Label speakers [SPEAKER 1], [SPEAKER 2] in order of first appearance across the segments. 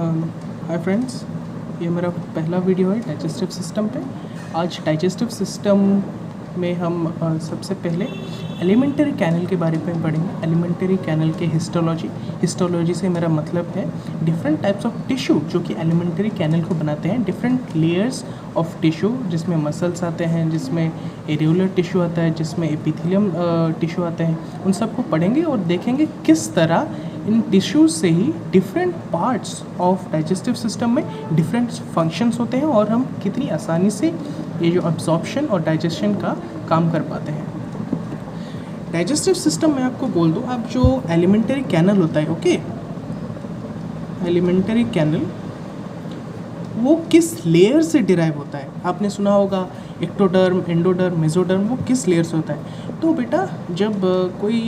[SPEAKER 1] Hi friends, ये मेरा पहला वीडियो है डाइजेस्टिव सिस्टम पे। आज डाइजेस्टिव सिस्टम में हम सबसे पहले एलिमेंटरी कैनल के बारे में पढ़ेंगे। एलिमेंटरी कैनल के हिस्टोलॉजी से मेरा मतलब है डिफरेंट टाइप्स ऑफ टिश्यू जो कि एलिमेंटरी कैनल को बनाते हैं। डिफरेंट लेयर्स ऑफ टिश्यू जिसमें मसल्स आते हैं, जिसमें एरियोलर टिश्यू आता है, जिसमें एपिथेलियम टिश्यू आते हैं। उन सबको पढ़ेंगे और देखेंगे किस तरह इन टिश्यूज़ से ही different parts of digestive system में डिफरेंट फंक्शंस होते हैं और हम कितनी आसानी से ये जो अब्जॉर्प्शन और डाइजेशन का काम कर पाते हैं। डाइजेस्टिव सिस्टम में आपको बोल दूँ, अब जो एलिमेंटरी कैनल होता है, ओके, एलिमेंटरी कैनल वो किस लेयर से डिराइव होता है। आपने सुना होगा एक्टोडर्म, एंडोडर्म, मेसोडर्म, वो किस लेयर से होता है। तो बेटा जब कोई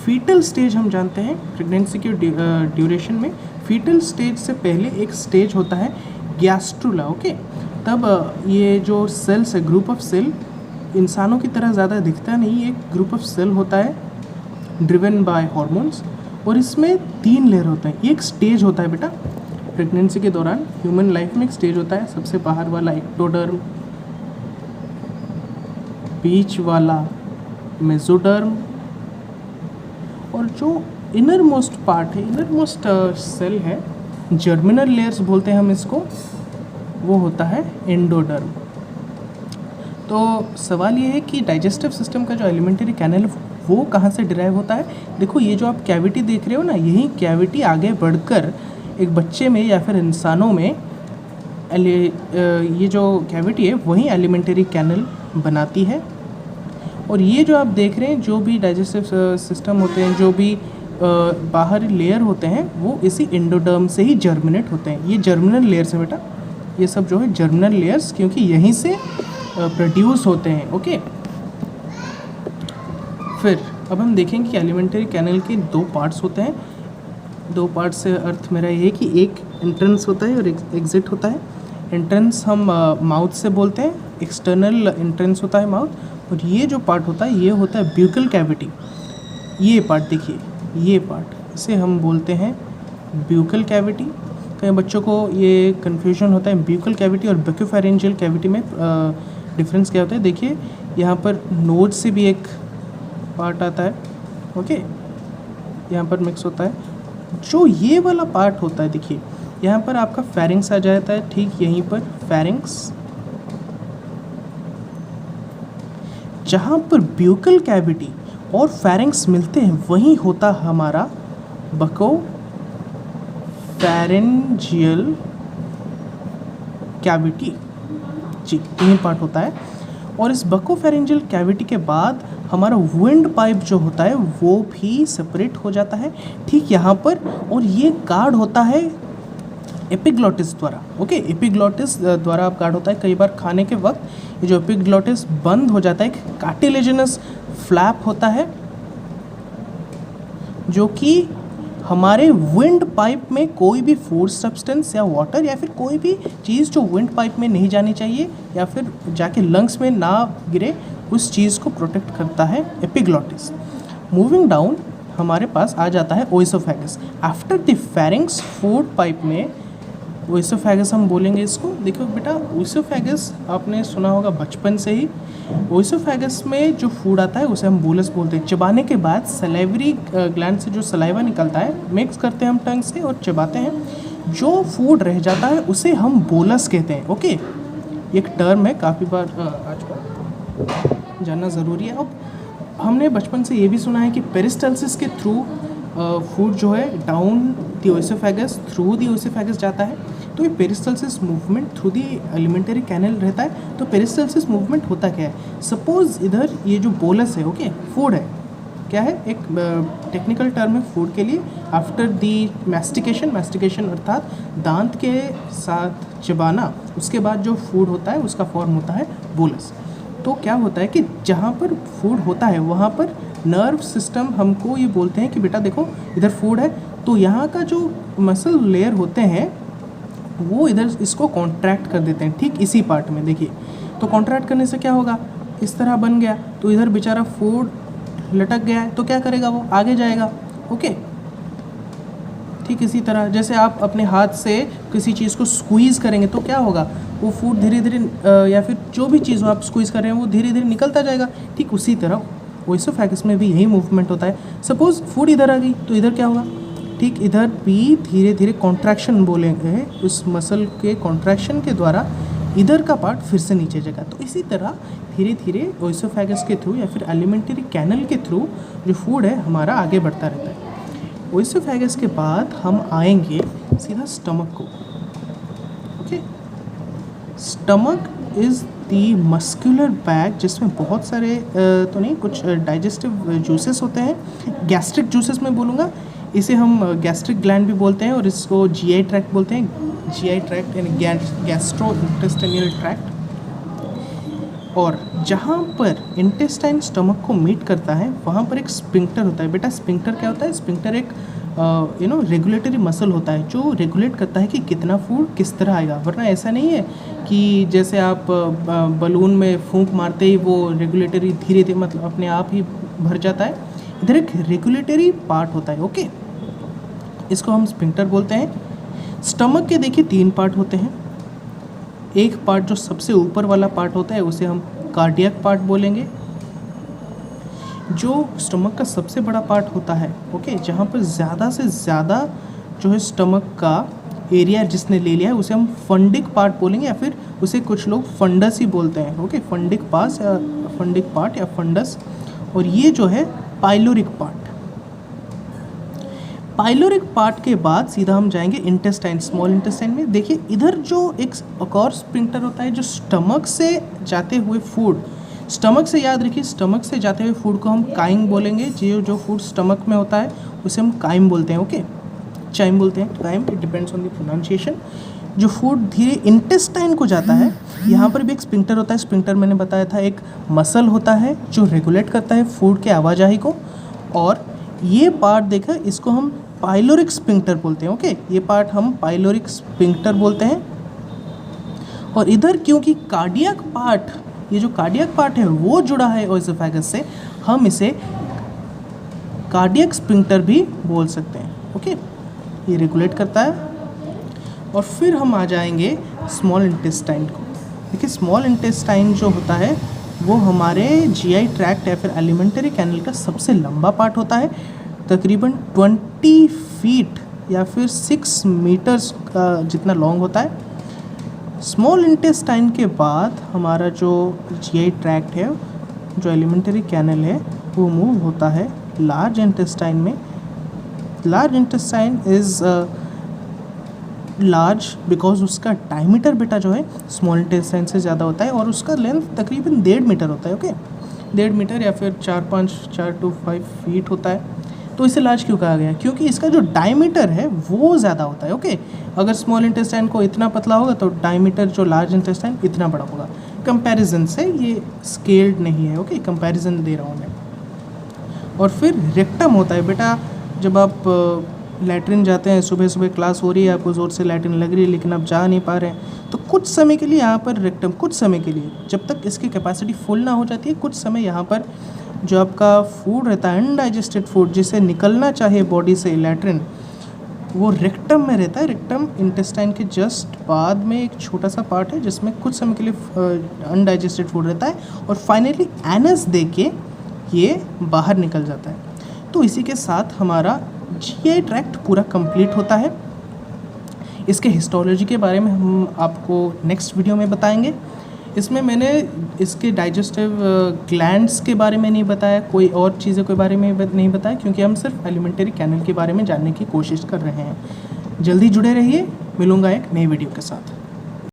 [SPEAKER 1] फीटल स्टेज, हम जानते हैं प्रेगनेंसी के ड्यूरेशन में फीटल स्टेज से पहले एक स्टेज होता है गैस्ट्रुला, ओके। तब ये जो सेल्स है, ग्रुप ऑफ सेल, इंसानों की तरह ज़्यादा दिखता नहीं, एक ग्रुप ऑफ सेल होता है ड्रिवन बाय हार्मोन्स, और इसमें 3 लेयर होते हैं। ये एक स्टेज होता है बेटा प्रेगनेंसी के दौरान, ह्यूमन लाइफ में एक स्टेज होता है। सबसे बाहर वाला एक्टोडर्म, बीच वाला मेसोडर्म, और जो इनर मोस्ट पार्ट है, इनर मोस्ट सेल है, जर्मिनल लेयर्स बोलते हैं हम इसको, वो होता है एंडोडर्म। तो सवाल ये है कि डाइजेस्टिव सिस्टम का जो एलिमेंटरी कैनल वो कहाँ से डिराइव होता है। देखो ये जो आप कैविटी देख रहे हो ना, यही कैविटी आगे बढ़कर एक बच्चे में या फिर इंसानों में ये जो कैविटी है वही एलिमेंटरी कैनल बनाती है। और ये जो आप देख रहे हैं, जो भी डाइजेस्टिव सिस्टम होते हैं, जो भी बाहरी लेयर होते हैं, वो इसी एंडोडर्म से ही जर्मिनेट होते हैं। ये जर्मिनल लेयर्स है बेटा, ये सब जो है जर्मिनल लेयर्स, क्योंकि यहीं से प्रोड्यूस होते हैं, ओके। फिर अब हम देखेंगे कि एलिमेंटरी कैनल के 2 पार्ट्स होते हैं। 2 पार्ट्स से अर्थ मेरा ये है कि एक एंट्रेंस होता है और एग्जिट होता है। एंट्रेंस हम माउथ से बोलते हैं, एक्सटर्नल एंट्रेंस होता है माउथ, और ये जो पार्ट होता है ये होता है ब्यूकल कैविटी। ये पार्ट देखिए, ये पार्ट, इसे हम बोलते हैं ब्यूकल कैविटी। कई बच्चों को ये कन्फ्यूजन होता है ब्यूकल कैविटी और बक्यूफेरेंजियल कैविटी में डिफरेंस क्या होता है। देखिए यहाँ पर नोज से भी एक पार्ट आता है, ओके, यहाँ पर मिक्स होता है। जो ये वाला पार्ट होता है, देखिए यहाँ पर आपका फेरिंग्स आ जाता है, ठीक यहीं पर फेरिंग्स। जहाँ पर ब्यूकल कैविटी और फेरिंग्स मिलते हैं वहीं होता हमारा बकोफेरेंजियल कैविटी, जी यही पार्ट होता है। और इस बकोफेरेंजियल कैविटी के बाद हमारा विंड पाइप जो होता है वो भी सेपरेट हो जाता है, ठीक यहाँ पर। और ये गार्ड होता है एपिग्लॉटिस द्वारा, ओके, एपिग्लॉटिस द्वारा आप गार्ड होता है। कई बार खाने के वक्त ये जो एपिग्लॉटिस बंद हो जाता है, एक कार्टिलेजिनस फ्लैप होता है जो कि हमारे विंड पाइप में कोई भी फूड सब्सटेंस या वाटर या फिर कोई भी चीज़ जो विंड पाइप में नहीं जानी चाहिए या फिर जाके लंग्स में ना गिरे, उस चीज़ को प्रोटेक्ट करता है एपिग्लॉटिस। मूविंग डाउन हमारे पास आ जाता है oesophagus. After the pharynx food pipe में ओइसोफेगस हम बोलेंगे इसको। देखो बेटा, ओइसोफेगस आपने सुना होगा बचपन से ही। ओइसोफेगस में जो फूड आता है उसे हम बोलस बोलते हैं। चबाने के बाद सलाइवरी ग्लैंड से जो सलाइवा निकलता है, मिक्स करते हैं हम टंग से और चबाते हैं। जो फूड रह जाता है उसे हम बोलस कहते हैं, ओके। एक टर्म है, काफ़ी बार आजकल जानना ज़रूरी है। अब हमने बचपन से ये भी सुना है कि पेरिस्टल्सिस के थ्रू फूड जो है down the oesophagus, through the oesophagus जाता है। तो ये peristalsis movement through the alimentary canal रहता है। तो पेरिस्टल्सिस मूवमेंट होता क्या है, सपोज इधर ये जो बोलस है, ओके, फूड है, क्या है, एक टेक्निकल टर्म है फूड के लिए। आफ्टर दी मैस्टिकेशन अर्थात दांत के साथ चबाना, उसके बाद जो फूड होता है उसका फॉर्म होता है बोलस। तो क्या होता है कि जहाँ पर फूड होता है वहाँ पर नर्व सिस्टम हमको ये बोलते हैं कि बेटा देखो इधर फूड है, तो यहाँ का जो मसल लेयर होते हैं वो इधर इसको कॉन्ट्रैक्ट कर देते हैं, ठीक इसी पार्ट में। देखिए तो कॉन्ट्रैक्ट करने से क्या होगा, इस तरह बन गया, तो इधर बेचारा फूड लटक गया है, तो क्या करेगा, वो आगे जाएगा, ओके। ठीक इसी तरह जैसे आप अपने हाथ से किसी चीज़ को स्क्वीज़ करेंगे तो क्या होगा, वो फूड धीरे धीरे या फिर जो भी चीज़ हो आप स्क्वीज़ कर रहे हैं वो धीरे धीरे निकलता जाएगा। ठीक उसी तरह ओएसोफेगस में भी यही मूवमेंट होता है। सपोज़ फूड इधर आ गई तो इधर क्या होगा, ठीक इधर भी धीरे धीरे कॉन्ट्रैक्शन बोलेंगे, उस मसल के कॉन्ट्रैक्शन के द्वारा इधर का पार्ट फिर से नीचे जाएगा। तो इसी तरह धीरे धीरे ओएसोफेगस के थ्रू या फिर एलिमेंट्री कैनल के थ्रू जो फूड है हमारा आगे बढ़ता रहता है। ओएसोफेगस के बाद हम आएंगे सीधा स्टमक को। Okay, stomach is the muscular bag जिसमें बहुत सारे तो नहीं कुछ डाइजेस्टिव जूसेस होते हैं। गैस्ट्रिक जूसेस में बोलूँगा, इसे हम गैस्ट्रिक ग्लैंड भी बोलते हैं और इसको जीआई ट्रैक्ट बोलते हैं। जीआई ट्रैक्ट यानी गैस्ट्रो इंटेस्टाइनल ट्रैक्ट। और जहाँ पर इंटेस्टाइन स्टमक को मीट करता है वहाँ पर एक स्पिंक्टर होता है। बेटा स्पिंक्टर क्या होता है, स्पिंक्टर एक रेगुलेटरी मसल होता है जो रेगुलेट करता है कि कितना फूड किस तरह आएगा। वरना ऐसा नहीं है कि जैसे आप बलून में फूंक मारते ही वो रेगुलेटरी धीरे धीरे मतलब अपने आप ही भर जाता है। इधर एक रेगुलेटरी पार्ट होता है। ओके, इसको हम स्पिंक्टर बोलते हैं। स्टमक के देखिए 3 पार्ट होते हैं। एक पार्ट जो सबसे ऊपर वाला पार्ट होता है उसे हम कार्डियक पार्ट बोलेंगे, जो स्टमक का सबसे बड़ा पार्ट होता है। ओके, जहाँ पर ज़्यादा से ज़्यादा जो है स्टमक का एरिया जिसने ले लिया है उसे हम फंडिक पार्ट बोलेंगे, या फिर उसे कुछ लोग फंडस ही बोलते हैं। ओके, फंडिक पास या फंडिक पार्ट या फंडस। और ये जो है पाइलोरिक पार्ट। पाइलोरिक पार्ट के बाद सीधा हम जाएंगे इंटेस्टाइन, स्मॉल इंटेस्टाइन में। देखिए इधर जो एक और स्पिंक्टर होता है जो स्टमक से जाते हुए फूड, स्टमक से याद रखिए, स्टमक से जाते हुए फूड को हम काइम बोलेंगे। जो फूड स्टमक में होता है उसे हम काइम बोलते हैं। ओके, चाइम बोलते हैं, chyme, it depends on the pronunciation. जो फूड धीरे इंटेस्टाइन को जाता है, यहाँ पर भी एक स्पिंक्टर होता है। स्पिंक्टर मैंने बताया था एक मसल होता है जो रेगुलेट करता है फूड के आवाजाही को। और ये पार्ट देखा, इसको हम पाइलोरिक स्पिंक्टर बोलते हैं। ओके, ये पार्ट हम पाइलोरिक स्पिंक्टर बोलते हैं। और इधर क्योंकि कार्डियक पार्ट, ये जो कार्डियक पार्ट है वो जुड़ा है ओएसोफेगस से, हम इसे कार्डियक स्पिंक्टर भी बोल सकते हैं। ओके, ये रेगुलेट करता है। और फिर हम आ जाएंगे स्मॉल इंटेस्टाइन को। देखिए स्मॉल इंटेस्टाइन जो होता है वो हमारे जीआई ट्रैक्ट या फिर एलिमेंट्री कैनल का सबसे लंबा पार्ट होता है, तकरीबन 20 फीट या फिर 6 मीटर्स का जितना लॉन्ग होता है। स्मॉल इंटेस्टाइन के बाद हमारा जो जीआई ट्रैक्ट है, जो एलिमेंट्री कैनल है, वो मूव होता है लार्ज इंटेस्टाइन में। Large intestine is large because उसका डायमीटर बेटा जो है स्मॉल इंटेस्टाइन से ज़्यादा होता है और उसका लेंथ तकरीबन 1.5 मीटर होता है। ओके, 1.5 मीटर या फिर 4 to 5 फीट होता है। तो इसे लार्ज क्यों कहा गया, क्योंकि इसका जो डायमीटर है वो ज़्यादा होता है। ओके, अगर स्मॉल इंटेस्टाइन को इतना पतला होगा तो डायमीटर जो लार्ज इंटेस्टाइन इतना बड़ा होगा। कंपैरिजन से ये स्केल्ड नहीं है। ओके, कंपैरिजन दे रहा हूँ मैं। और फिर रेक्टम होता है बेटा, जब आप लैट्रिन जाते हैं, सुबह सुबह क्लास हो रही है, आपको ज़ोर से लैट्रिन लग रही है लेकिन आप जा नहीं पा रहे हैं, तो कुछ समय के लिए यहाँ पर रेक्टम, कुछ समय के लिए, जब तक इसकी कैपेसिटी फुल ना हो जाती है, कुछ समय यहाँ पर जो आपका फूड रहता है अनडाइजेस्टेड फूड जिसे निकलना चाहिए बॉडी से लैट्रिन, वो रेक्टम में रहता है। रेक्टम इंटेस्टाइन के जस्ट बाद में एक छोटा सा पार्ट है जिसमें कुछ समय के लिए अनडाइजेस्टेड फूड रहता है और फाइनली एनस दे के ये बाहर निकल जाता है। तो इसी के साथ हमारा जीआई ट्रैक्ट पूरा कंप्लीट होता है। इसके हिस्टोलॉजी के बारे में हम आपको नेक्स्ट वीडियो में बताएंगे। इसमें मैंने इसके डाइजेस्टिव ग्लैंड्स के बारे में नहीं बताया, कोई और चीज़ों के बारे में नहीं बताया, क्योंकि हम सिर्फ एलिमेंट्री कैनल के बारे में जानने की कोशिश कर रहे हैं। जल्दी जुड़े रहिए, मिलूँगा एक नई वीडियो के साथ।